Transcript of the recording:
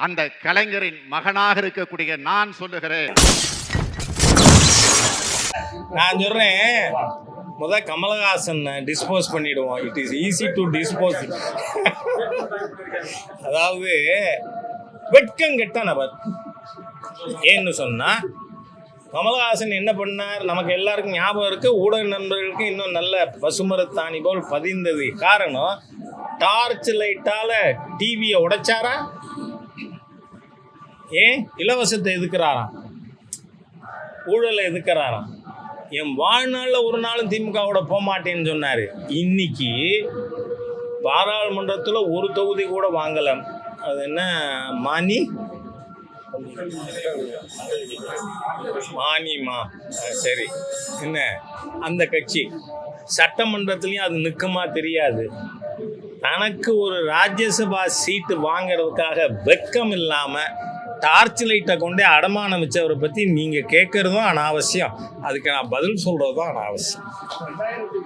அந்த கலைஞரின் மகனாக இருக்கக்கூடிய நான் சொல்லுகிறேன். நான் சொல்றேன், கமலஹாசன் டிஸ்போஸ் பண்ணிடுவோம். It is easy to dispose. அதாவது வெட்கம் கெட்ட நபர். ஏன்னு சொன்னா கமலஹாசன் என்ன பண்ணார் நமக்கு எல்லாருக்கும் ஞாபகம் இருக்கு. ஊடக நண்பர்களுக்கு இன்னும் நல்ல பசுமரத்தாணி போல் பதிந்தது. காரணம், டார்ச் லைட்டால டிவியை உடைச்சாரா? ஏன் இலவசத்தை எதுக்குறாராம், ஊழலை எதுக்குறாராம். என் வாழ்நாளில் ஒரு நாளும் திமுகவோட போக மாட்டேன்னு சொன்னார். இன்னைக்கு பாராளுமன்றத்தில் ஒரு தொகுதி கூட வாங்கலை. அது என்ன மானிமா சரி, என்ன அந்த கட்சி சட்டமன்றத்துலேயும் அது நிற்குமா தெரியாது. தனக்கு ஒரு ராஜ்யசபா சீட்டு வாங்கிறதுக்காக வெட்கம் இல்லாமல் டார்ச் லைட்டை கொண்டே அடமானம் வச்சவரை பற்றி நீங்கள் கேட்குறதும் அனாவசியம். அதுக்கு நான் பதில் சொல்கிறதும் அனாவசியம்.